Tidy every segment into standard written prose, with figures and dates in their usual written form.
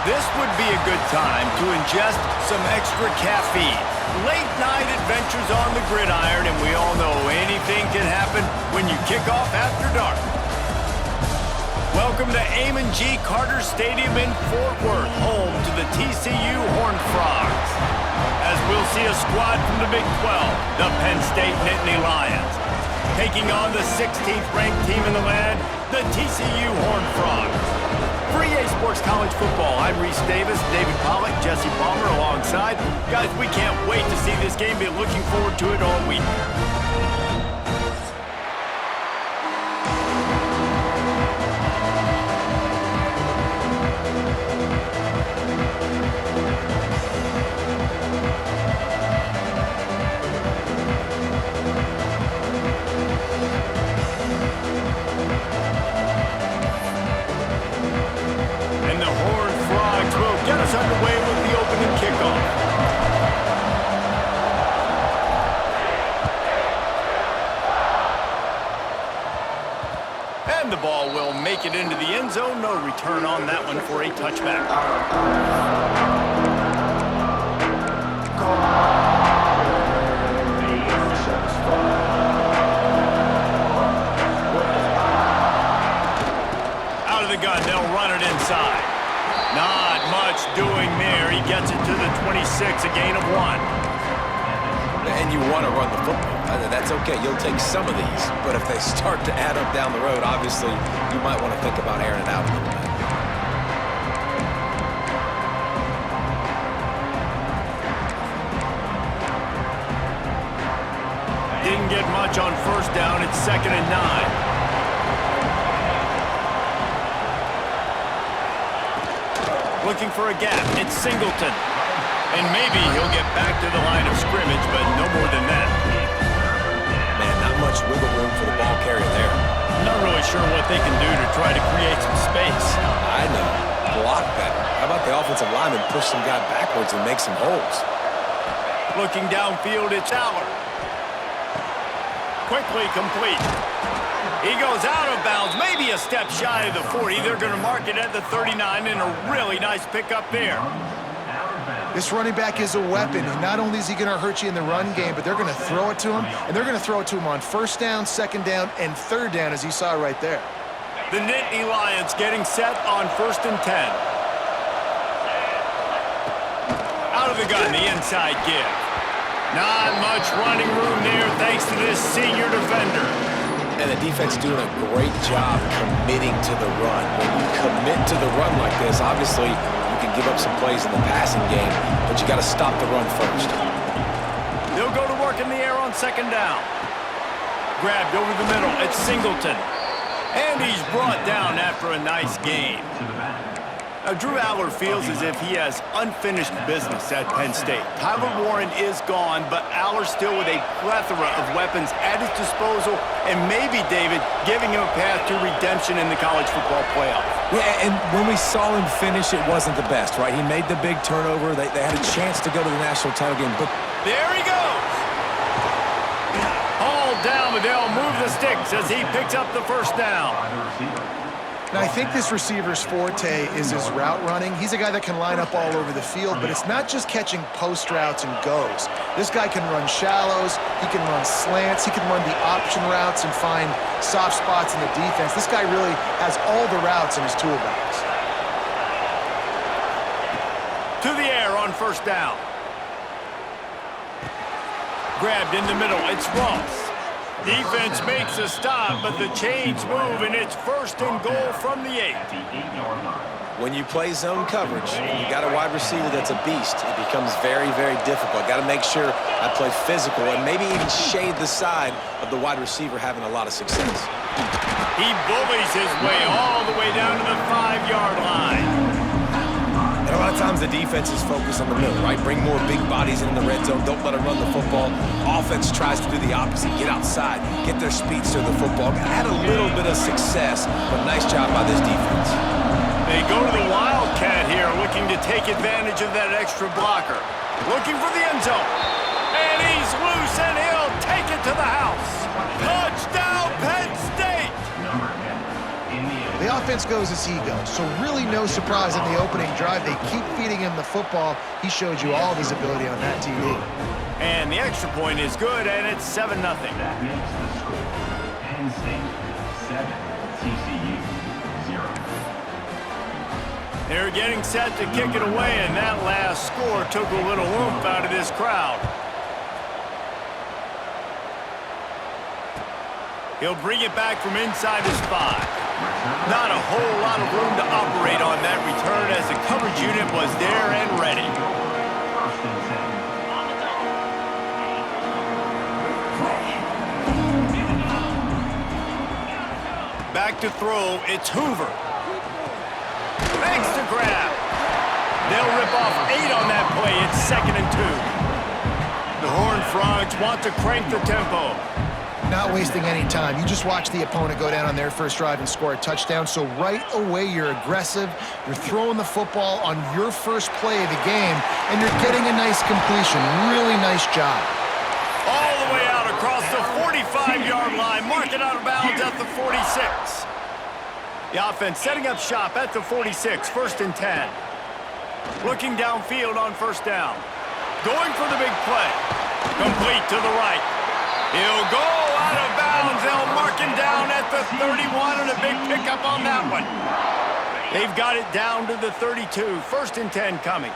This would be a good time to ingest some extra caffeine. Late night adventures on the gridiron, and we all know anything can happen when you kick off after dark. Welcome to Amon G. Carter Stadium in Fort Worth, home to the TCU Horned Frogs. As we'll see a squad from the Big 12, the Penn State Nittany Lions, taking on the 16th ranked team in the land, the TCU Horned Frogs. For EA Sports College Football, I'm Reese Davis, David Pollack, Jesse Palmer alongside. Guys, we can't wait to see this game. Be looking forward to it all week. Underway with the opening kickoff. And the ball will make it into the end zone. No return on that one for a touchback. Out of the gun, they'll run it inside. Not much doing there. He gets it to the 26, a gain of 1. And you want to run the football. That's okay. You'll take some of these. But if they start to add up down the road, obviously, you might want to think about airing it out a little bit. Didn't get much on first down. It's 2nd and 9. Looking for a gap. It's Singleton. And maybe he'll get back to the line of scrimmage, but no more than that. Man, not much wiggle room for the ball carrier there. Not really sure what they can do to try to create some space. I know. Block better. How about the offensive lineman push some guy backwards and make some holes? Looking downfield, it's Aller. Quickly complete. He goes out of bounds, maybe a step shy of the 40. They're going to mark it at the 39, and a really nice pickup there. This running back is a weapon, and not only is he going to hurt you in the run game, but they're going to throw it to him, and they're going to throw it to him on 1st down, 2nd down, and 3rd down, as you saw right there. The Nittany Lions getting set on 1st and 10. Out of the gun, the inside give. Not much running room there thanks to this senior defender. And the defense doing a great job committing to the run. When you commit to the run like this, obviously you can give up some plays in the passing game, but you got to stop the run first. They'll go to work in the air on 2nd down. Grabbed over the middle. It's Singleton. And he's brought down after a nice gain. Now, Drew Aller feels as if he has unfinished business at Penn State. Tyler Warren is gone, but Aller still with a plethora of weapons at his disposal, and maybe, David, giving him a path to redemption in the college football playoff. Yeah, and when we saw him finish, it wasn't the best, right? He made the big turnover. They had a chance to go to the national title game, but... There he goes! Hauled down, but they'll move the sticks as he picks up the 1st down. Now, I think this receiver's forte is his route running. He's a guy that can line up all over the field, but it's not just catching post routes and goes. This guy can run shallows, he can run slants, he can run the option routes and find soft spots in the defense. This guy really has all the routes in his toolbox. To the air on 1st down. Grabbed in the middle, it's Ross. Defense makes a stop, but the chains move, and it's 1st and goal from the 8. When you play zone coverage and you got a wide receiver that's a beast, it becomes very, very difficult. Got to make sure I play physical and maybe even shade the side of the wide receiver having a lot of success. He bullies his way all the way down to the 5-yard line. And a lot of times the defense is focused on the middle, right? Bring more big bodies in the red zone. Don't let them run the football. Offense tries to do the opposite. Get outside. Get their speeds to the football. Had a little bit of success, but nice job by this defense. They go to the Wildcat here, looking to take advantage of that extra blocker. Looking for the end zone. And he's loose, and he'll take it to the house. Touchdown, Penn State! The offense goes as he goes, so really no surprise in the opening drive. They keep feeding him the football. He showed you all of his ability on that TD. And the extra point is good, and it's 7-0. That makes the score Penn State 7, TCU 0. They're getting set to kick it away, and that last score took a little oomph out of this crowd. He'll bring it back from inside his 5. Not a whole lot of room to operate on that return as the coverage unit was there and ready. Back to throw, it's Hoover. Makes the grab. They'll rip off 8 on that play. It's 2nd and 2. The Horned Frogs want to crank the tempo. Not wasting any time. You just watch the opponent go down on their first drive and score a touchdown. So right away, you're aggressive. You're throwing the football on your first play of the game, and you're getting a nice completion. Really nice job. All the way out across the 45-yard line. Mark it out of bounds at the 46. The offense setting up shop at the 46. 1st and 10. Looking downfield on 1st down. Going for the big play. Complete to the right. He'll go out of bounds. They'll mark him down at the 31, and a big pickup on that one. They've got it down to the 32. 1st and 10 coming.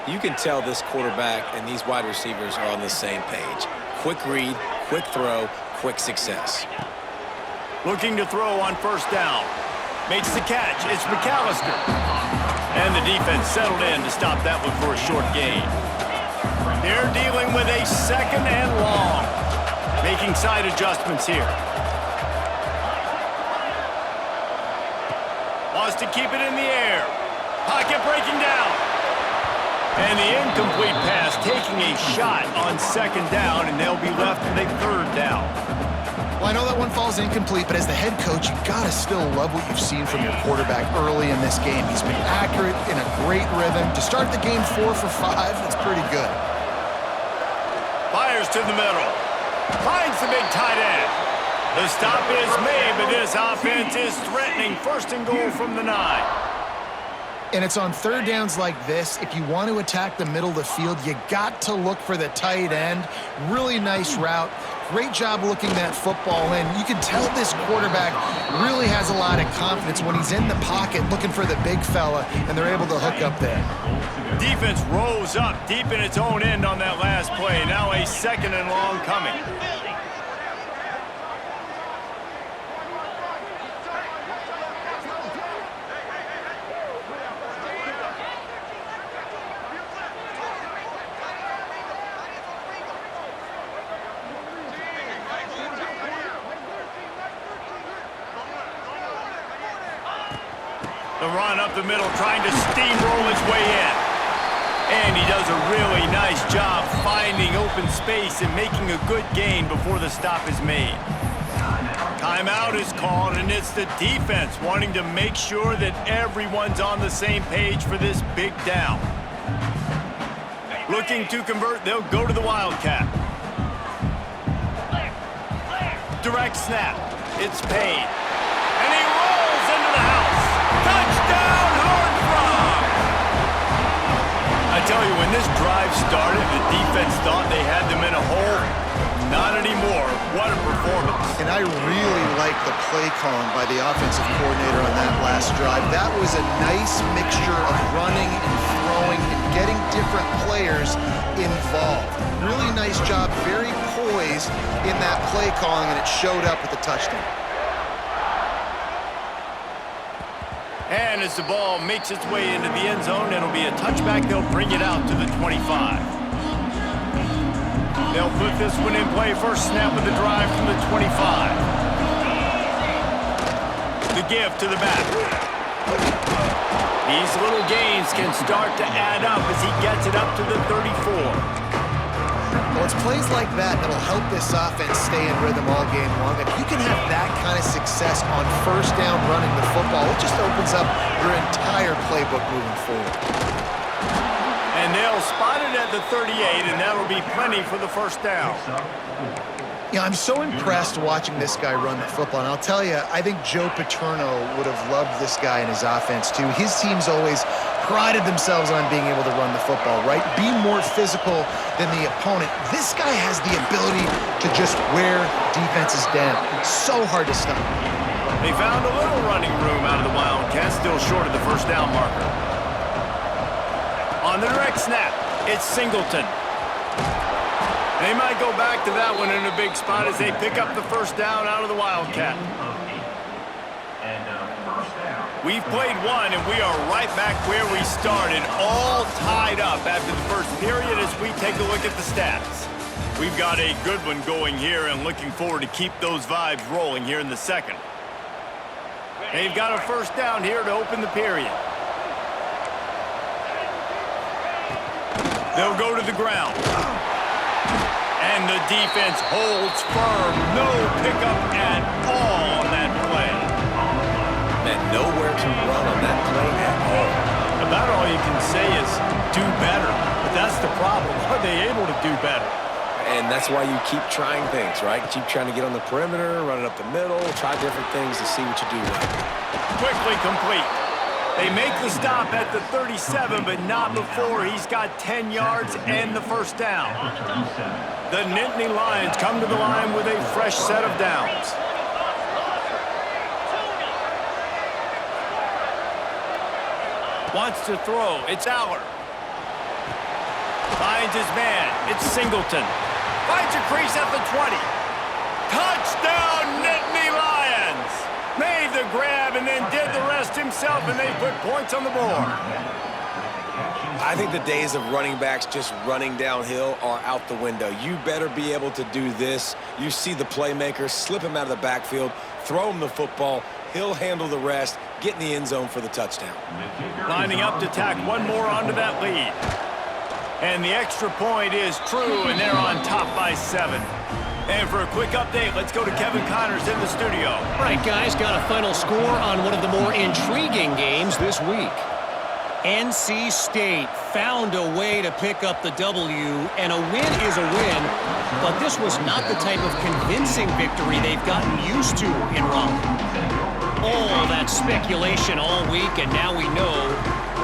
You can tell this quarterback and these wide receivers are on the same page. Quick read, quick throw, quick success. Looking to throw on 1st down. Makes the catch. It's McAllister. And the defense settled in to stop that one for a short gain. They're dealing with a 2nd and long. Making side adjustments here. Wants to keep it in the air. Pocket breaking down. And the incomplete pass taking a shot on 2nd down, and they'll be left with a 3rd down. Well, I know that one falls incomplete, but as the head coach, you gotta still love what you've seen from your quarterback early in this game. He's been accurate, in a great rhythm. To start the game 4 for 5, that's pretty good. Fires to the middle. Finds the big tight end. The stop is made, but this offense is threatening. 1st and goal from the 9. And it's on 3rd downs like this. If you want to attack the middle of the field, you got to look for the tight end. Really nice route. Great job looking that football in. You can tell this quarterback really has a lot of confidence when he's in the pocket looking for the big fella, and they're able to hook up there. Defense rose up deep in its own end on that last play. Now a 2nd and long coming. The run up the middle, trying to steamroll his way in. And he does a really nice job finding open space and making a good gain before the stop is made. Timeout is called, and it's the defense wanting to make sure that everyone's on the same page for this big down. Looking to convert, they'll go to the Wildcat. Direct snap. It's paid. And he rolls into the house. Touchdown, Horned Frogs! I tell you, when this drive started, the defense thought they had them in a hole. Not anymore. What a performance. And I really like the play calling by the offensive coordinator on that last drive. That was a nice mixture of running and throwing and getting different players involved. Really nice job, very poised in that play calling, and it showed up with the touchdown. And as the ball makes its way into the end zone, it'll be a touchback. They'll bring it out to the 25. They'll put this one in play. First snap of the drive from the 25. The give to the back. These little gains can start to add up as he gets it up to the 34. Well, it's plays like that that'll help this offense stay in rhythm all game long. If you can have that kind of success on 1st down running the football, it just opens up your entire playbook moving forward. And they'll spot it at the 38, and that'll be plenty for the 1st down. Yeah, I'm so impressed watching this guy run the football. And I'll tell you, I think Joe Paterno would have loved this guy in his offense too. His teams always prided themselves on being able to run the football, right? Be more physical than the opponent. This guy has the ability to just wear defenses down. So hard to stop. They found a little running room out of the Wildcats, still short of the first down marker. On the direct snap, it's Singleton. They might go back to that one in a big spot as they pick up the first down out of the Wildcat. We've played one, and we are right back where we started, all tied up after the first period as we take a look at the stats. We've got a good one going here and looking forward to keep those vibes rolling here in the second. They've got a first down here to open the period. They'll go to the ground. And the defense holds firm. No pickup at all on that play. Man, nowhere to run on that play at all. About all you can say is do better. But that's the problem. Are they able to do better? And that's why you keep trying things, right? Keep trying to get on the perimeter, run it up the middle, try different things to see what you do right. Quickly complete. They make the stop at the 37, but not before he's got 10 yards and the first down. The Nittany Lions come to the line with a fresh set of downs. Wants to throw. It's Aller. Finds his man. It's Singleton. Finds a crease at the 20. Touchdown, Nittany Lions! Made the grab and then did the rest himself, and they put points on the board. I think the days of running backs just running downhill are out the window. You better be able to do this. You see the playmaker, slip him out of the backfield, throw him the football, he'll handle the rest, get in the end zone for the touchdown. Lining up to tack one more onto that lead. And the extra point is true, and they're on top by 7. And for a quick update, let's go to Kevin Connors in the studio. All right, guys, got a final score on one of the more intriguing games this week. NC State found a way to pick up the W, and a win is a win, but this was not the type of convincing victory they've gotten used to in Raleigh. All that speculation all week, and now we know.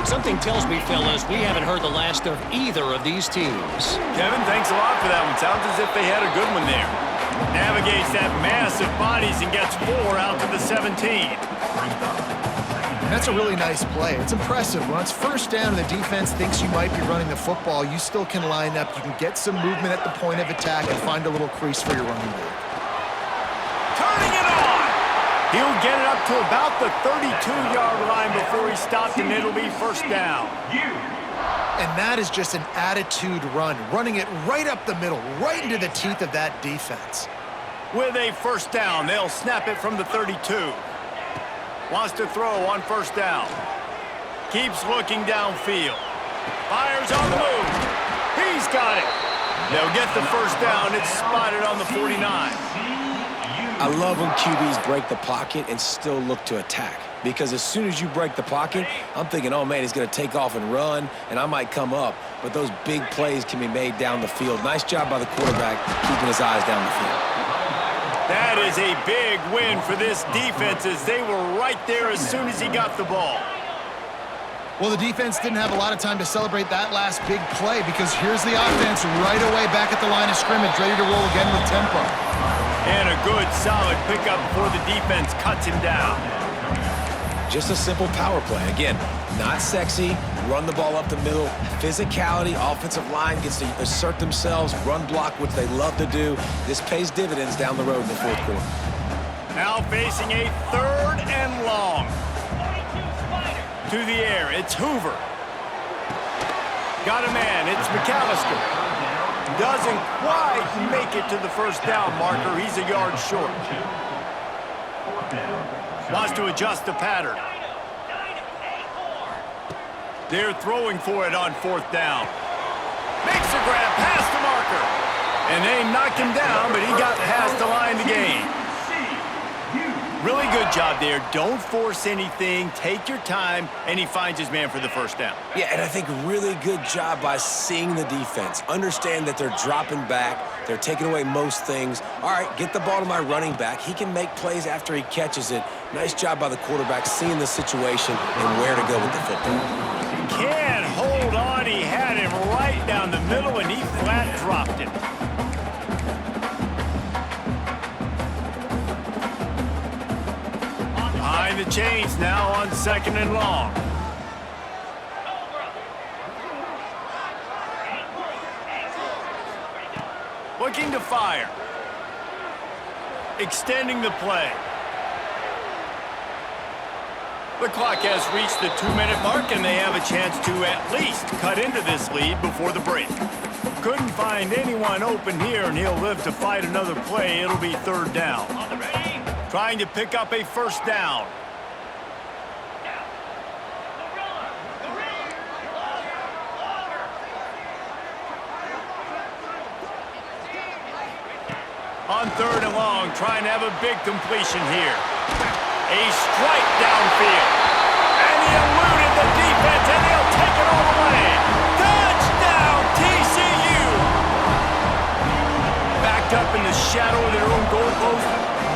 Something tells me, fellas, we haven't heard the last of either of these teams. Kevin, thanks a lot for that one. Sounds as if they had a good one there. Navigates that mass of bodies and gets 4 out to the 17. That's a really nice play. It's impressive. When it's first down and the defense thinks you might be running the football, you still can line up. You can get some movement at the point of attack and find a little crease for your running back. Turning it on! He'll get it up to about the 32-yard line before he stopped, and it'll be first down. And that is just an attitude run, running it right up the middle, right into the teeth of that defense. With a first down, they'll snap it from the 32. Wants to throw on first down. Keeps looking downfield. Fires on the move. He's got it. They'll get the first down. It's spotted on the 49. I love when QBs break the pocket and still look to attack. Because as soon as you break the pocket, I'm thinking, oh, man, he's going to take off and run, and I might come up. But those big plays can be made down the field. Nice job by the quarterback keeping his eyes down the field. That is a big win for this defense as they were right there as soon as he got the ball. Well, the defense didn't have a lot of time to celebrate that last big play because here's the offense right away back at the line of scrimmage, ready to roll again with tempo. And a good, solid pickup before the defense cuts him down. Just a simple power play. Again, not sexy, run the ball up the middle, physicality, offensive line gets to assert themselves, run block, which they love to do. This pays dividends down the road in the fourth quarter. Now facing a 3rd and long. To the air, it's Hoover. Got a man, it's McAllister. Doesn't quite make it to the first down marker. He's a yard short. Wants to adjust the pattern. They're throwing for it on 4th down. Makes a grab past the marker. And they knocked him down, but he got past the line to gain. Really good job there. Don't force anything. Take your time, and he finds his man for the first down. Yeah, and I think really good job by seeing the defense. Understand that they're dropping back. They're taking away most things. All right, get the ball to my running back. He can make plays after he catches it. Nice job by the quarterback seeing the situation and where to go with the football. Can't hold on. He had him right down the middle, and he flat dropped it. Behind the chains now on 2nd and long. Looking to fire. Extending the play. The clock has reached the 2-minute mark, and they have a chance to at least cut into this lead before the break. Couldn't find anyone open here, and he'll live to fight another play. It'll be 3rd down. Trying to pick up a first down. On 3rd and long, trying to have a big completion here. A strike downfield. And he eluded the defense, and he'll take it all the way. Touchdown, TCU! Backed up in the shadow of their own goalpost,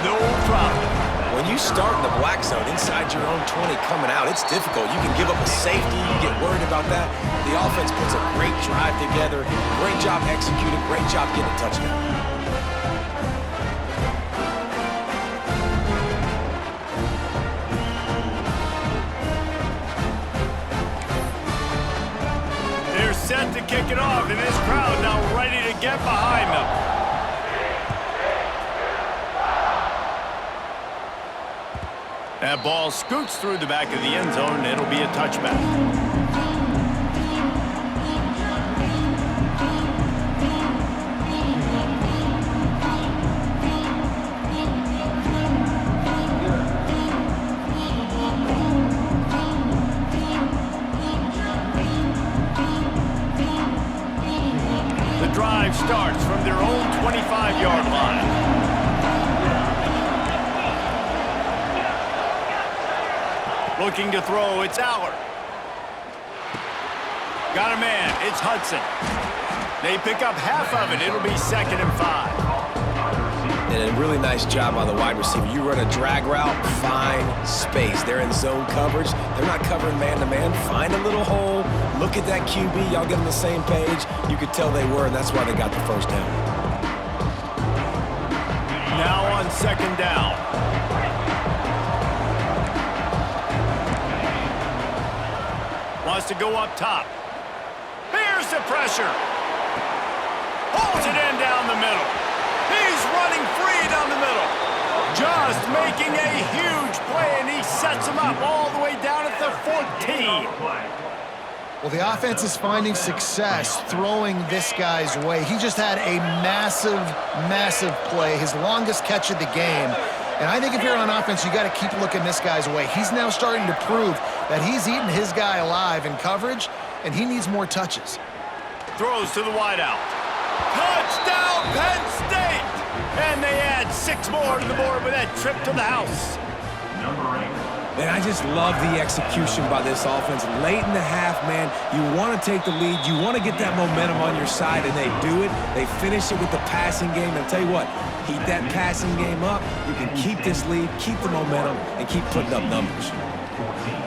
no problem. When you start in the black zone inside your own 20 coming out, it's difficult. You can give up a safety. You get worried about that. The offense puts a great drive together. Great job executing. Great job getting a touchdown. Set to kick it off, and this crowd now ready to get behind them. That ball scoots through the back of the end zone, and it'll be a touchback. Drive starts from their own 25-yard line. Looking to throw, it's Aller. Got a man, it's Hudson. They pick up half of it. It'll be 2nd and 5. And a really nice job by the wide receiver. You run a drag route, find space. They're in zone coverage. They're not covering man-to-man. Find a little hole. Look at that QB. Y'all get on the same page. You could tell they were, and that's why they got the first down. Now on 2nd down. Wants to go up top. Here's the pressure. Pulls it in down the middle. He's running free down the middle. Just making a huge play, and he sets him up all the way down at the 14. Well, the offense is finding success throwing this guy's way. He just had a massive, massive play, his longest catch of the game. And I think if you're on offense, you got to keep looking this guy's way. He's now starting to prove that he's eating his guy alive in coverage, and he needs more touches. Throws to the wideout. Touchdown, Penn State! And they add 6 more to the board with that trip to the house. Number 8. Man, I just love the execution by this offense. Late in the half, man, you want to take the lead. You want to get that momentum on your side, and they do it. They finish it with the passing game. And I'll tell you what, keep that passing game up. You can keep this lead, keep the momentum, and keep putting up numbers. 14.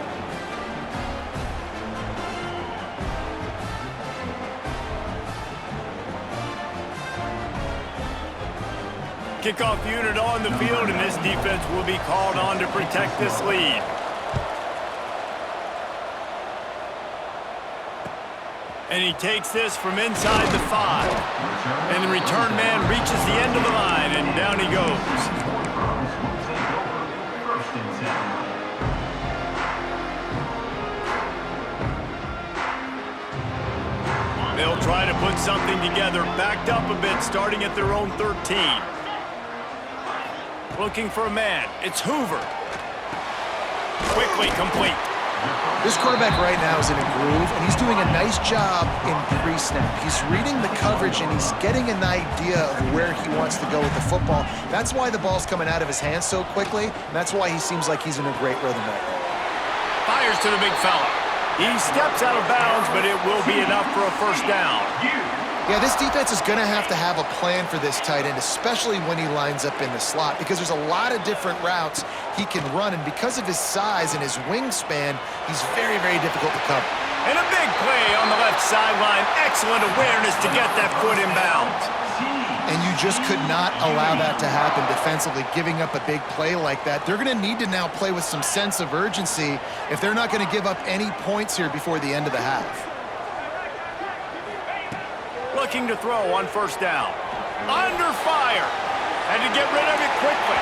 Kickoff unit on the field, and this defense will be called on to protect this lead. And he takes this from inside the 5. And the return man reaches the end of the line, and down he goes. First and 10. They'll try to put something together, backed up a bit, starting at their own 13. Looking for a man. It's Hoover. Quickly complete. This quarterback right now is in a groove, and he's doing a nice job in pre-snap. He's reading the coverage, and he's getting an idea of where he wants to go with the football. That's why the ball's coming out of his hands so quickly, and that's why he seems like he's in a great rhythm right now. Fires to the big fella. He steps out of bounds, but it will be enough for a first down. Yeah, this defense is going to have a plan for this tight end, especially when he lines up in the slot, because there's a lot of different routes he can run, and because of his size and his wingspan, he's very, very difficult to cover. And a big play on the left sideline. Excellent awareness to get that foot in bounds. And you just could not allow that to happen defensively, giving up a big play like that. They're going to need to now play with some sense of urgency if they're not going to give up any points here before the end of the half. Looking to throw on first down. Under fire. Had to get rid of it quickly.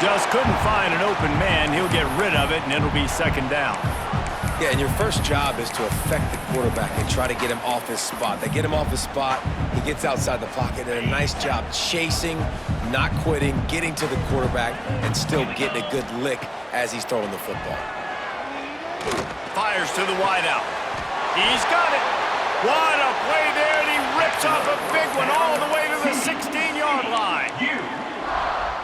Just couldn't find an open man. He'll get rid of it, and it'll be second down. Yeah, and your first job is to affect the quarterback and try to get him off his spot. They get him off his spot, he gets outside the pocket, and a nice job chasing, not quitting, getting to the quarterback, and still getting a good lick as he's throwing the football. Fires to the wideout. He's got it. What a play there, and he rips off a big one all the way to the 16-yard line.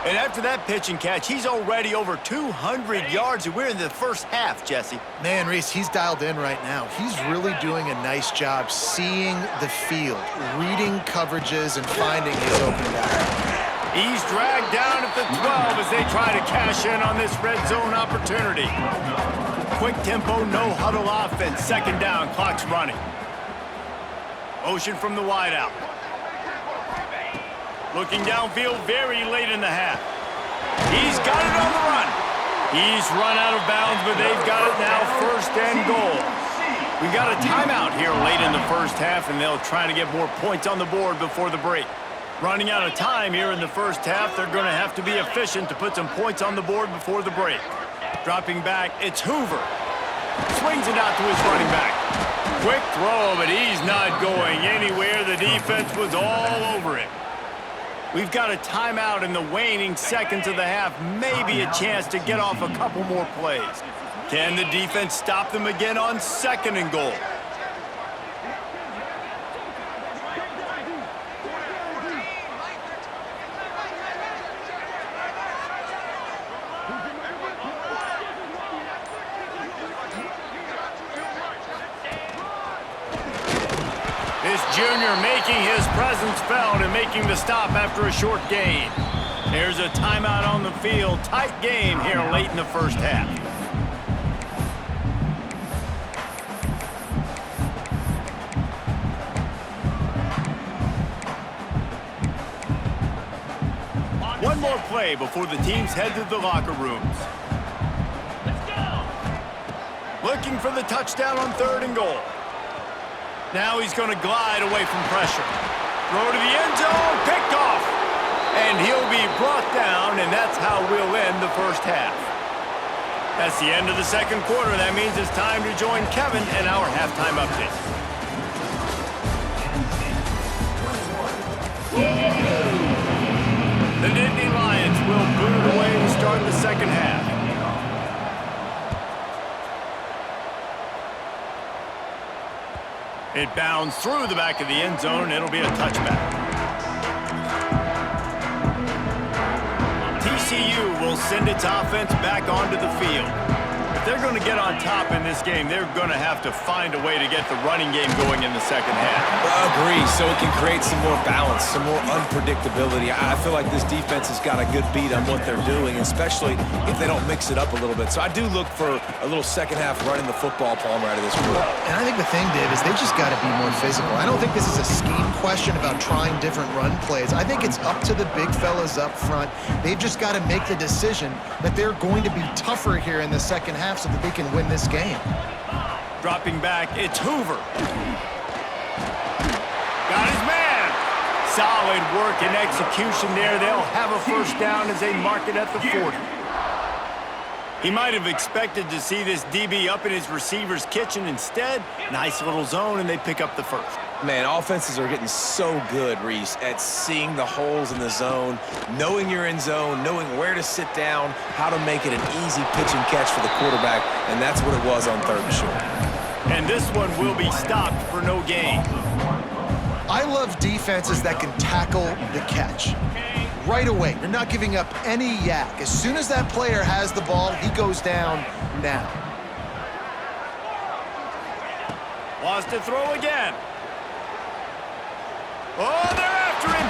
And after that pitch and catch, he's already over 200 yards, and we're in the first half, Jesse. Man, Reese, he's dialed in right now. He's really doing a nice job seeing the field, reading coverages, and finding his open guy. He's dragged down at the 12 as they try to cash in on this red zone opportunity. Quick tempo, no huddle offense. Second down, clock's running. Motion from the wideout. Looking downfield very late in the half. He's got it on the run. He's run out of bounds, but they've got it now first and goal. We've got a timeout here late in the first half, and they'll try to get more points on the board before the break. Running out of time here in the first half, they're going to have to be efficient to put some points on the board before the break. Dropping back, it's Hoover. Swings it out to his running back. Quick throw, but he's not going anywhere. The defense was all over it. We've got a timeout in the waning seconds of the half. Maybe a chance to get off a couple more plays. Can the defense stop them again on second and goal? This junior making his presence felt and making the stop after a short gain. There's a timeout on the field. Tight game here late in the first half. One more play before the teams head to the locker rooms. Looking for the touchdown on third and goal. Now he's going to glide away from pressure. Throw to the end zone, picked off. And he'll be brought down, and that's how we'll end the first half. That's the end of the second quarter. That means it's time to join Kevin and our halftime update. The Nittany Lions will boot it away to start the second half. It bounds through the back of the end zone. It'll be a touchback. TCU will send its offense back onto the field. If they're going to get on top in this game, they're going to have to find a way to get the running game going in the second half. I agree, so it can create some more balance, some more unpredictability. I feel like this defense has got a good beat on what they're doing, especially if they don't mix it up a little bit. So I do look for a little second half running the football Palmer out of this group. And I think the thing, Dave, is they just got to be more physical. I don't think this is a scheme question about trying different run plays. I think it's up to the big fellas up front. They've just got to make the decision that they're going to be tougher here in the second half so that they can win this game. Dropping back, it's Hoover. Got his man. Solid work and execution there. They'll have a first down as they mark it at the 40. He might have expected to see this DB up in his receiver's kitchen. Instead, nice little zone, and they pick up the first. Man, offenses are getting so good, Reese, at seeing the holes in the zone, knowing you're in zone, knowing where to sit down, how to make it an easy pitch and catch for the quarterback, and that's what it was on 3rd and short. And this one will be stopped for no gain. I love defenses that can tackle the catch. Right away, you're not giving up any yak. As soon as that player has the ball, he goes down now. Wants to throw again. Oh, they're after him.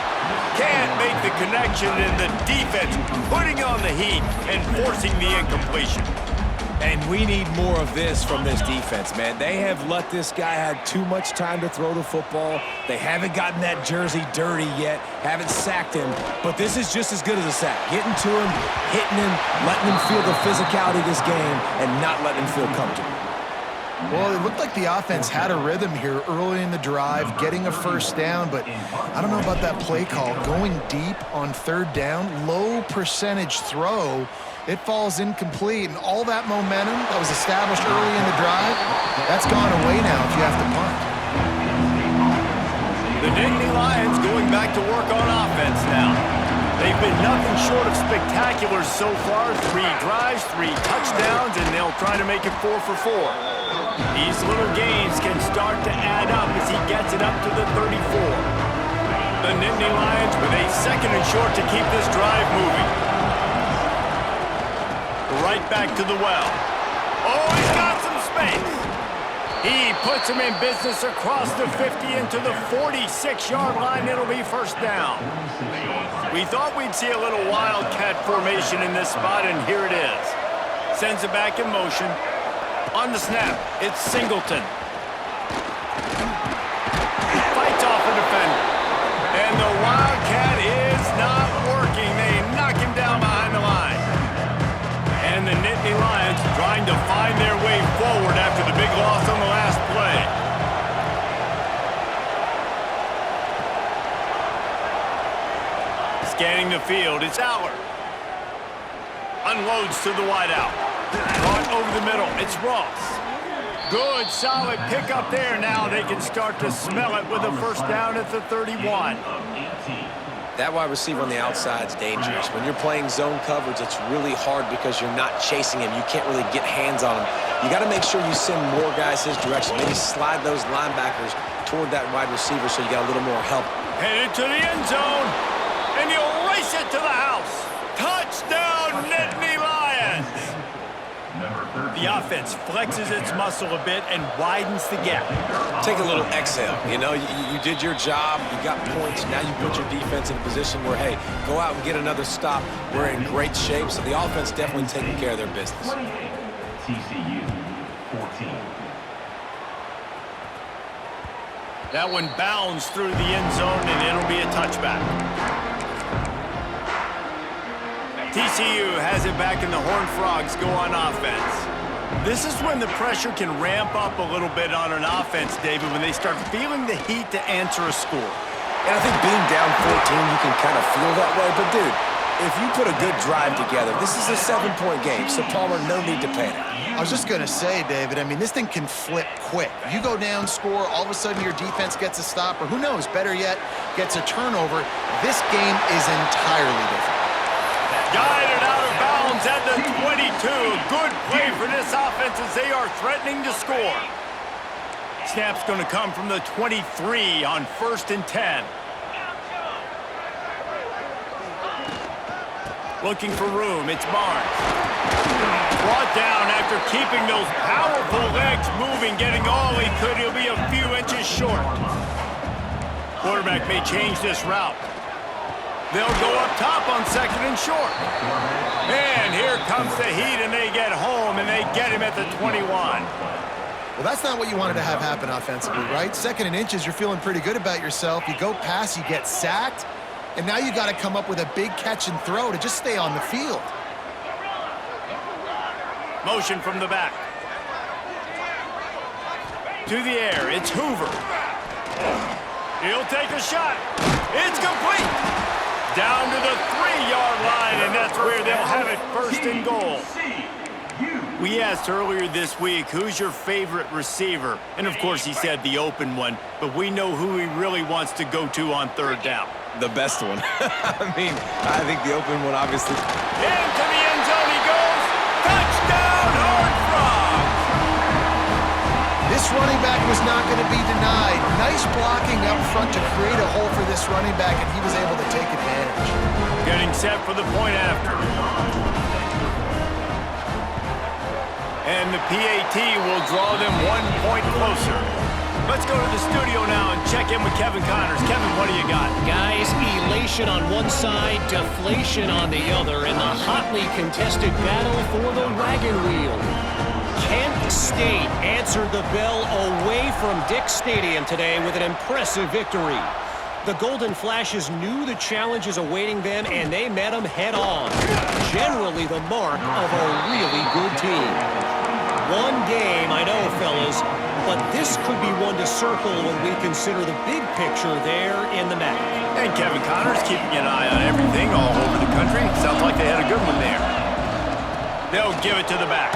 Can't make the connection, and the defense putting on the heat and forcing the incompletion. And we need more of this from this defense, man. They have let this guy have too much time to throw the football. They haven't gotten that jersey dirty yet, haven't sacked him, but this is just as good as a sack. Getting to him, hitting him, letting him feel the physicality of this game, and not letting him feel comfortable. Well, it looked like the offense had a rhythm here early in the drive, getting a first down, but I don't know about that play call. Going deep on 3rd down, low percentage throw, it falls incomplete, and all that momentum that was established early in the drive, that's gone away now if you have to punt. The Nittany Lions going back to work on offense now. They've been nothing short of spectacular so far. 3 drives, 3 touchdowns, and they'll try to make it 4 for 4. These little gains can start to add up as he gets it up to the 34. The Nittany Lions with a 2nd and short to keep this drive moving. Right back to the well. Oh, he's got some space. He puts him in business across the 50 into the 46-yard line. It'll be first down. We thought we'd see a little wildcat formation in this spot, and here it is. Sends it back in motion. On the snap, it's Singleton. Fights off a defender. And the wildcat is not working. They knock him down behind the line. And the Nittany Lions trying to find their way forward after the big loss on the last play. Scanning the field, it's Aller. Unloads to the wideout. Brought over the middle, it's Ross. Good, solid pickup there. Now they can start to smell it with a first down at the 31. That wide receiver on the outside is dangerous. When you're playing zone coverage, it's really hard because you're not chasing him. You can't really get hands on him. You got to make sure you send more guys his direction. Maybe slide those linebackers toward that wide receiver so you got a little more help. Headed to the end zone, and you'll race it to the house. Touchdown, Nittany Lions! The offense flexes its muscle a bit and widens the gap. Take a little exhale. You know, you did your job. You got points. Now you put your defense in a position where, hey, go out and get another stop. We're in great shape, so the offense definitely taking care of their business. TCU 14. That one bounds through the end zone, and it'll be a touchback. TCU has it back, and the Horned Frogs go on offense. This is when the pressure can ramp up a little bit on an offense, David, when they start feeling the heat to answer a score. And I think being down 14, you can kind of feel that way. But, dude, if you put a good drive together, this is a 7-point game, so Palmer, no need to panic. I was just going to say, David, I mean, this thing can flip quick. You go down, score, all of a sudden your defense gets a stop, or who knows, better yet, gets a turnover. This game is entirely different. Guided out of bounds at the 22. Good play for this offense as they are threatening to score. Snap's going to come from the 23 on 1st and 10. Looking for room, it's Barnes. Brought down after keeping those powerful legs moving, getting all he could. He'll be a few inches short. Quarterback may change this route. They'll go up top on 2nd and short. And here comes the heat, and they get home, and they get him at the 21. Well, that's not what you wanted to have happen offensively, right? 2nd and inches, you're feeling pretty good about yourself. You go past, you get sacked, and now you got to come up with a big catch and throw to just stay on the field. Motion from the back. To the air, it's Hoover. He'll take a shot. It's complete. Down to the 3-yard line, and that's where they'll have it 1st and goal. We asked earlier this week, who's your favorite receiver? And of course he said the open one, but we know who he really wants to go to on third down. The best one. I mean, I think the open one, obviously. Into the end zone he goes. Touchdown, Horned Frogs! This running back was not going to be denied. Nice blocking up front to create a hole for this running back, and he was able to take advantage. Getting set for the point after. And the PAT will draw them 1 point closer. Let's go to the studio now and check in with Kevin Connors. Kevin, what do you got? Guys, elation on one side, deflation on the other in the hotly contested battle for the wagon wheel. Kent State answered the bell away from Dick Stadium today with an impressive victory. The Golden Flashes knew the challenges awaiting them, and they met them head-on. Generally the mark of a really good team. One game, I know, fellas, but this could be one to circle when we consider the big picture there in the map. And Kevin Connors keeping an eye on everything all over the country. Sounds like they had a good one there. They'll give it to the back.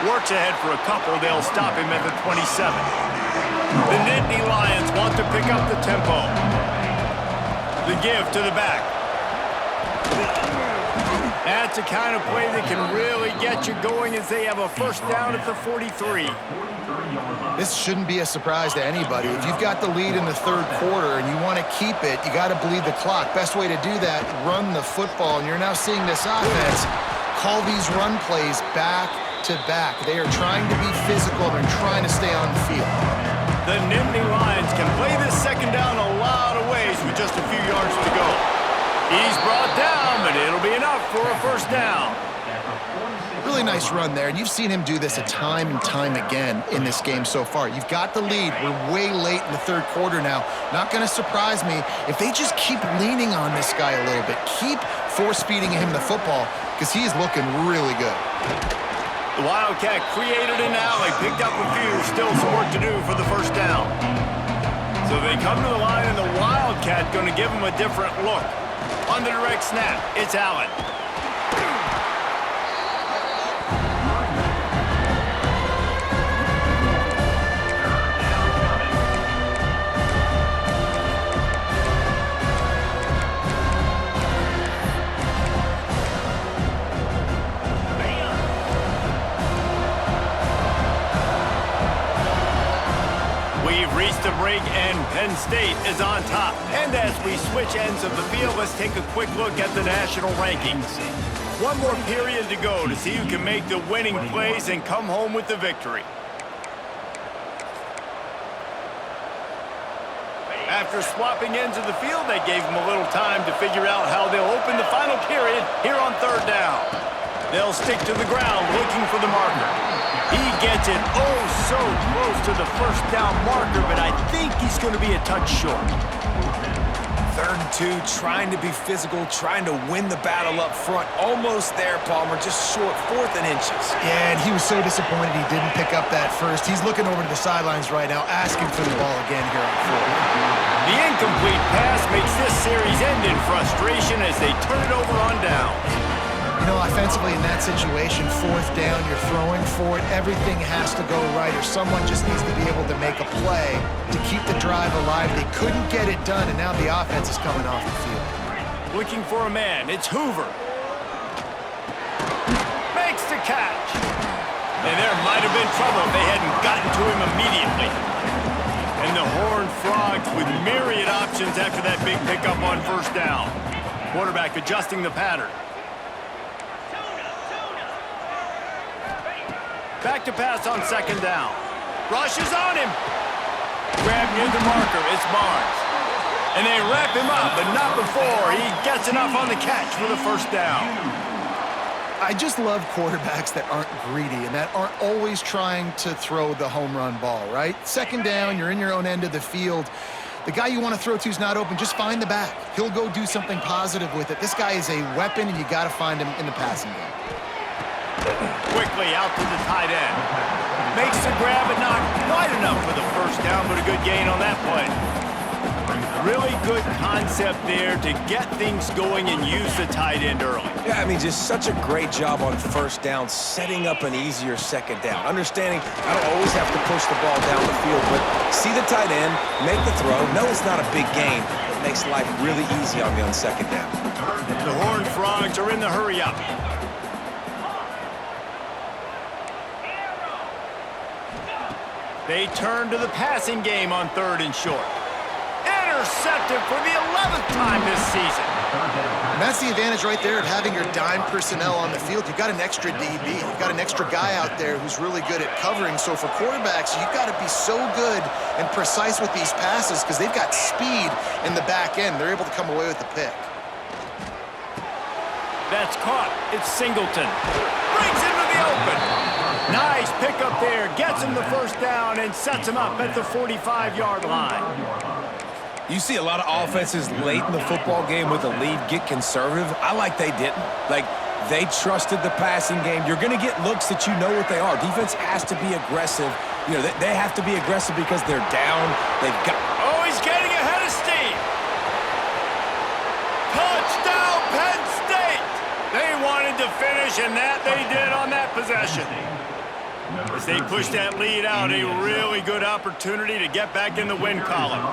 Works ahead for a couple. They'll stop him at the 27. The Nittany Lions want to pick up the tempo. The give to the back. That's the kind of play that can really get you going as they have a first down at the 43. This shouldn't be a surprise to anybody. If you've got the lead in the third quarter and you want to keep it, you got to bleed the clock. Best way to do that, run the football. And you're now seeing this offense call these run plays back to back. They are trying to be physical. They're trying to stay on the field. The Nittany Lions can play this second down a lot of ways with just a few yards to go. He's brought down, but it'll be enough for a first down. Really nice run there, and you've seen him do this a time and time again in this game so far. You've got the lead. We're way late in the third quarter now. Not going to surprise me if they just keep leaning on this guy a little bit. Keep force-feeding him the football because he's looking really good. The Wildcat created an alley, picked up a few, still some work to do for the first down. So they come to the line, and the Wildcat going to give them a different look. On the direct snap, it's Allen. We've reached a break, and Penn State is on top. And as we switch ends of the field, let's take a quick look at the national rankings. One more period to go to see who can make the winning plays and come home with the victory. After swapping ends of the field, that gave them a little time to figure out how they'll open the final period here on third down. They'll stick to the ground looking for the marker. He gets it oh so close to the first down marker, but I think he's going to be a touch short. 3rd and 2, trying to be physical, trying to win the battle up front. Almost there, Palmer, just short, 4th and inches. Yeah, and he was so disappointed he didn't pick up that first. He's looking over to the sidelines right now, asking for the ball again here on 4th. The incomplete pass makes this series end in frustration as they turn it over on down. You know, offensively in that situation, 4th down, you're throwing for it. Everything has to go right, or someone just needs to be able to make a play to keep the drive alive. They couldn't get it done, and now the offense is coming off the field. Looking for a man. It's Hoover. Makes the catch. And there might have been trouble if they hadn't gotten to him immediately. And the Horned Frogs with myriad options after that big pickup on first down. Quarterback adjusting the pattern. Back to pass on second down. Rush is on him. Grab near the marker. It's Barnes. And they wrap him up, but not before he gets enough on the catch for the first down. I just love quarterbacks that aren't greedy and that aren't always trying to throw the home run ball, right? Second down, you're in your own end of the field. The guy you want to throw to is not open. Just find the back. He'll go do something positive with it. This guy is a weapon, and you got to find him in the passing game. Quickly out to the tight end. Makes the grab, but not quite enough for the first down, but a good gain on that play. Really good concept there to get things going and use the tight end early. Yeah, I mean, just such a great job on first down, setting up an easier second down. Understanding I don't always have to push the ball down the field, but see the tight end, make the throw. No, it's not a big game. It makes life really easy on me on second down. The Horned Frogs are in the hurry-up. They turn to the passing game on 3rd and short. Intercepted for the 11th time this season. And that's the advantage right there of having your dime personnel on the field. You've got an extra DB. You've got an extra guy out there who's really good at covering. So for quarterbacks, you've got to be so good and precise with these passes because they've got speed in the back end. They're able to come away with the pick. That's caught. It's Singleton. Brings him to the open. Nice pickup there. Gets him the first down and sets him up at the 45-yard line. You see a lot of offenses late in the football game with a lead get conservative. I like they didn't. Like, they trusted the passing game. You're going to get looks that you know what they are. Defense has to be aggressive. You know, they have to be aggressive because they're down. They've got... Oh, he's getting ahead of steam. Touchdown, Penn State. They wanted to finish, and that they did on that possession. As they push that lead out, a really good opportunity to get back in the win column.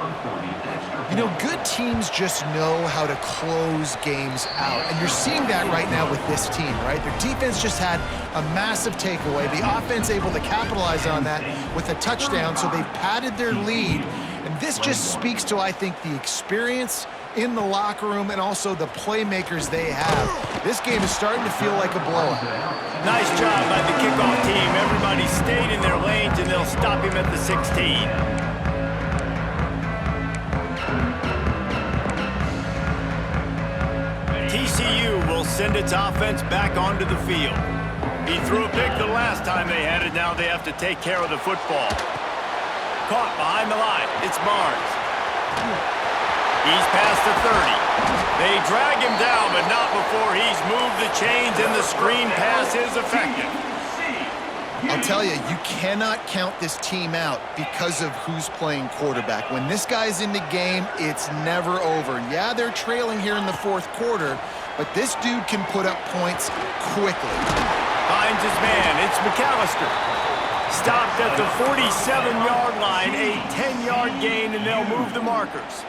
You know, good teams just know how to close games out. And you're seeing that right now with this team, right? Their defense just had a massive takeaway. The offense able to capitalize on that with a touchdown, so they've padded their lead. And this just speaks to, I think, the experience in the locker room and also the playmakers they have. This game is starting to feel like a blowout. Nice job by the kickoff team. Everybody stayed in their lanes, and they'll stop him at the 16. TCU will send its offense back onto the field. He threw a pick the last time they had it. Now they have to take care of the football. Caught behind the line. It's Barnes. He's past the 30. They drag him down, but not before he's moved the chains, and the screen pass is effective. I'll tell you, you cannot count this team out because of who's playing quarterback. When this guy's in the game, it's never over. Yeah, they're trailing here in the 4th quarter, but this dude can put up points quickly. Finds his man. It's McAllister. Stopped at the 47-yard line, a 10-yard gain, and they'll move the markers.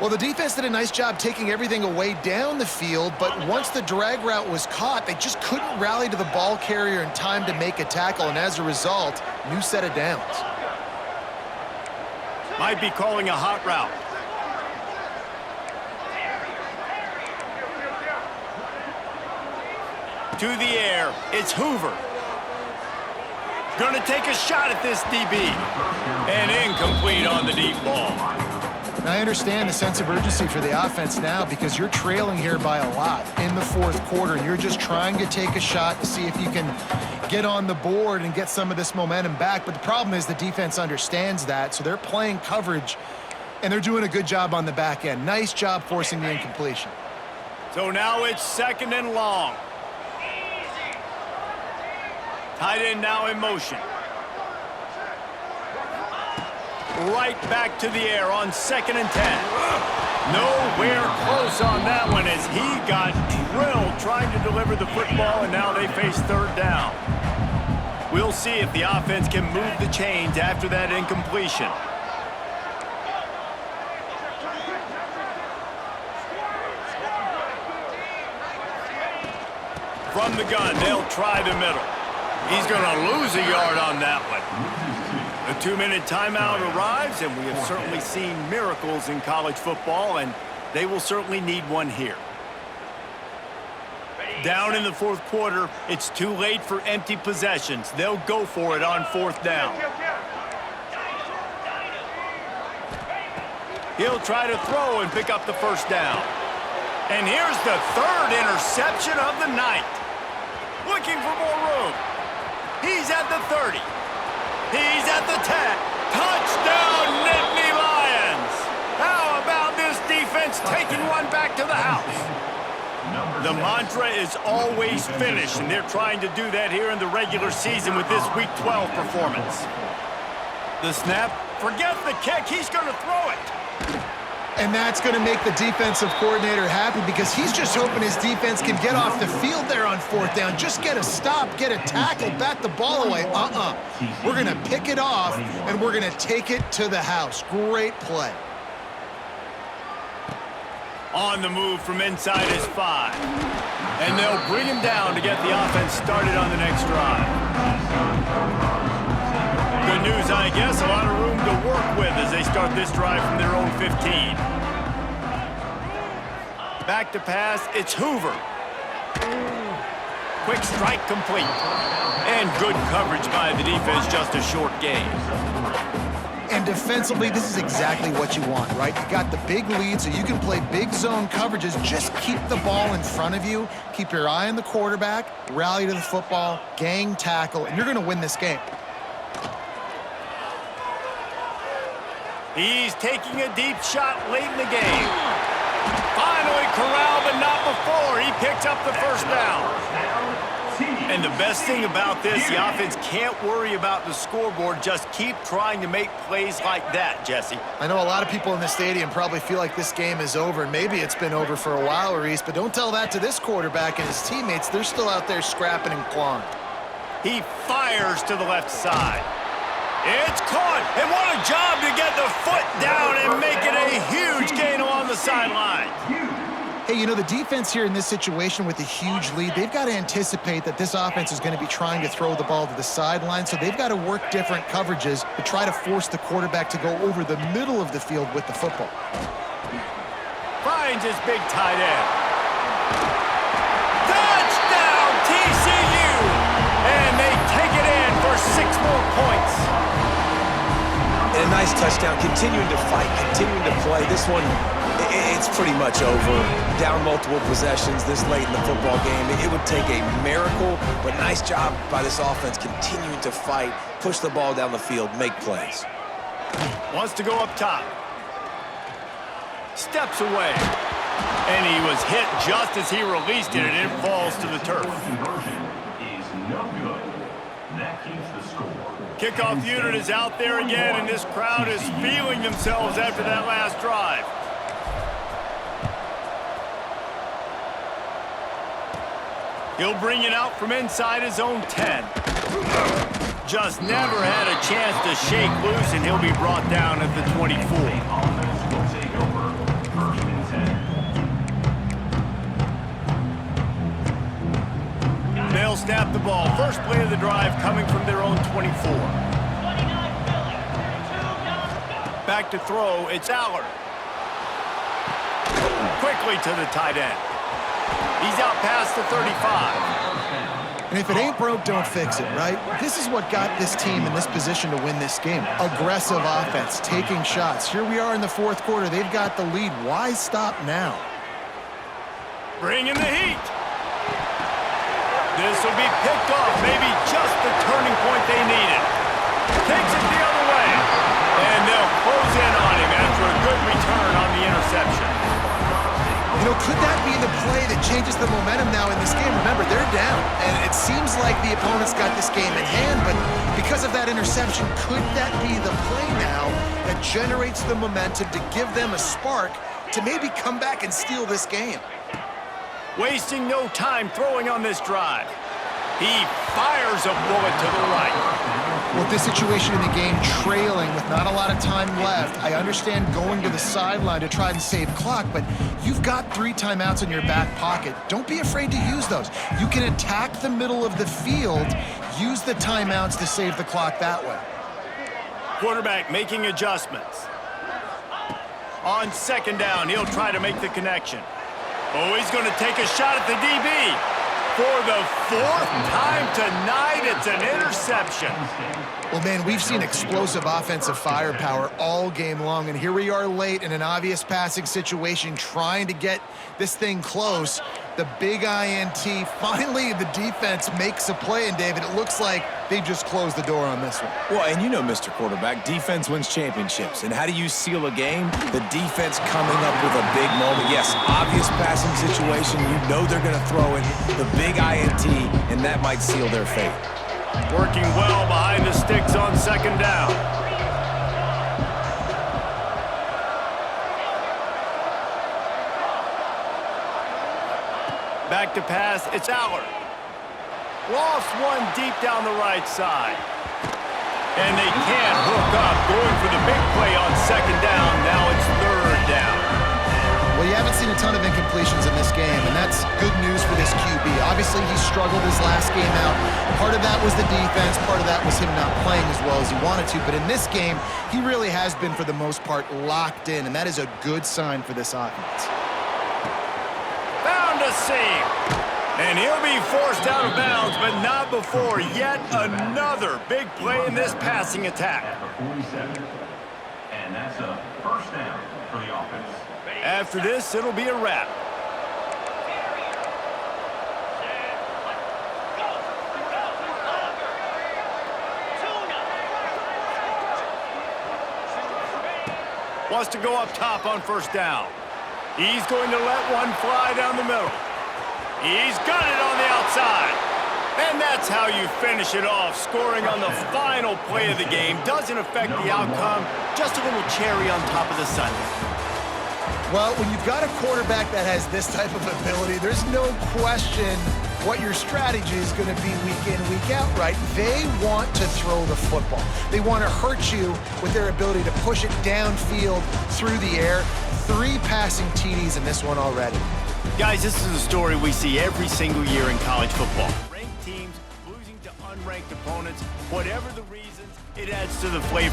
Well, the defense did a nice job taking everything away down the field, but once the drag route was caught, they just couldn't rally to the ball carrier in time to make a tackle, and as a result, new set of downs. Might be calling a hot route. To the air, it's Hoover. Gonna take a shot at this DB. And incomplete on the deep ball. And I understand the sense of urgency for the offense now because you're trailing here by a lot in the 4th quarter, and you're just trying to take a shot to see if you can get on the board and get some of this momentum back. But the problem is the defense understands that, so they're playing coverage, and they're doing a good job on the back end. Nice job forcing the incompletion. So now it's 2nd and long. Tight end now in motion. Right back to the air on 2nd and 10. Nowhere close on that one as he got drilled trying to deliver the football, and now they face 3rd down. We'll see if the offense can move the chains after that incompletion. From the gun, they'll try the middle. He's going to lose a yard on that one. A 2-minute timeout arrives, and we have certainly seen miracles in college football, and they will certainly need one here. Down in the 4th quarter, it's too late for empty possessions. They'll go for it on 4th down. He'll try to throw and pick up the 1st down. And here's the 3rd interception of the night. Looking for more room. He's at the 30. He's at the 10. Touchdown, Nittany Lions! How about this defense taking one back to the house? The mantra is always finish, and they're trying to do that here in the regular season with this Week 12 performance. The snap, forget the kick, he's going to throw it. And that's going to make the defensive coordinator happy because he's just hoping his defense can get off the field there on fourth down. Just get a stop, get a tackle, bat the ball away. We're going to pick it off, and we're going to take it to the house. Great play. On the move from inside his 5. And they'll bring him down to get the offense started on the next drive. Good news, I guess. A lot of room to work with as they start this drive from their own 15. Back to pass, it's Hoover. Quick strike complete. And good coverage by the defense, just a short gain. And defensively, this is exactly what you want, right? You got the big lead, so you can play big zone coverages. Just keep the ball in front of you. Keep your eye on the quarterback, rally to the football, gang tackle, and you're going to win this game. He's taking a deep shot late in the game. Finally corralled, but not before. He picks up the first down. And the best thing about this, the offense can't worry about the scoreboard. Just keep trying to make plays like that, Jesse. I know a lot of people in the stadium probably feel like this game is over, and maybe it's been over for a while, Reese, but don't tell that to this quarterback and his teammates. They're still out there scrapping and clawing. He fires to the left side. It's caught, and what a job to get the foot down and make it a huge gain along the sideline. Hey, you know, the defense here in this situation with a huge lead, they've got to anticipate that this offense is going to be trying to throw the ball to the sideline, so they've got to work different coverages to try to force the quarterback to go over the middle of the field with the football. Finds his big tight end. Touchdown, TCU! And they take it in for 6 more points. And a nice touchdown, continuing to fight, continuing to play. This one, it's pretty much over. Down multiple possessions this late in the football game. It would take a miracle, but nice job by this offense continuing to fight, push the ball down the field, make plays. Wants to go up top. Steps away. And he was hit just as he released it, and it falls to the turf. Conversion is no good. That keeps the score. Kickoff unit is out there again, and this crowd is feeling themselves after that last drive. He'll bring it out from inside his own 10. Just never had a chance to shake loose, and he'll be brought down at the 24. Offense will take over. First and 10. They'll snap the ball. First play of the drive coming from their own 24. Back to throw, it's Allard. Quickly to the tight end. He's out past the 35. And if it ain't broke, don't fix it, right? This is what got this team in this position to win this game. Aggressive offense, taking shots. Here we are in the fourth quarter. They've got the lead. Why stop now? Bringing the heat. This will be picked off, maybe just the turning point they needed. Takes it the other way. And they'll close in on him after a good return on the interception. You know, could that be the play that changes the momentum now in this game? Remember, they're down, and it seems like the opponent's got this game in hand, but because of that interception, could that be the play now that generates the momentum to give them a spark to maybe come back and steal this game? Wasting no time throwing on this drive. He fires a bullet to the right. With this situation in the game, trailing with not a lot of time left, I understand going to the sideline to try and save clock, but you've got 3 timeouts in your back pocket. Don't be afraid to use those. You can attack the middle of the field, use the timeouts to save the clock that way. Quarterback making adjustments. On second down, he'll try to make the connection. Oh, he's going to take a shot at the DB. For the 4th time tonight, it's an interception. Well, man, we've seen explosive offensive firepower all game long, and here we are late in an obvious passing situation trying to get this thing close. The big INT, finally the defense makes a play, and David, it looks like they've just closed the door on this one. Well, and you know, Mr. Quarterback, defense wins championships. And how do you seal a game? The defense coming up with a big moment. Yes, obvious passing situation. You know they're going to throw it. The big INT, and that might seal their fate. Working well behind the sticks on second down. back to pass. It's Allard. Lost one deep down the right side. And they can't hook up. Going for the big play on second down. Now it's third down. Well, you haven't seen a ton of incompletions in this game, and that's good news for this QB. Obviously, he struggled his last game out. Part of that was the defense. Part of that was him not playing as well as he wanted to. But in this game, he really has been, for the most part, locked in, and that is a good sign for this offense. Found a seam. And he'll be forced out of bounds, but not before yet another big play in this passing attack. Number 47, and that's a first down for the offense. After this, it'll be a wrap. Wants to go up top on first down. He's going to let one fly down the middle. He's got it on the outside. And that's how you finish it off. Scoring on the final play of the game doesn't affect the outcome. Just a little cherry on top of the sundae. Well, when you've got a quarterback that has this type of ability, there's no question what your strategy is going to be week in, week out, right? They want to throw the football. They want to hurt you with their ability to push it downfield through the air. 3 passing TDs in this one already. Guys, this is a story we see every single year in college football. Ranked teams losing to unranked opponents. Whatever the reasons, it adds to the flavor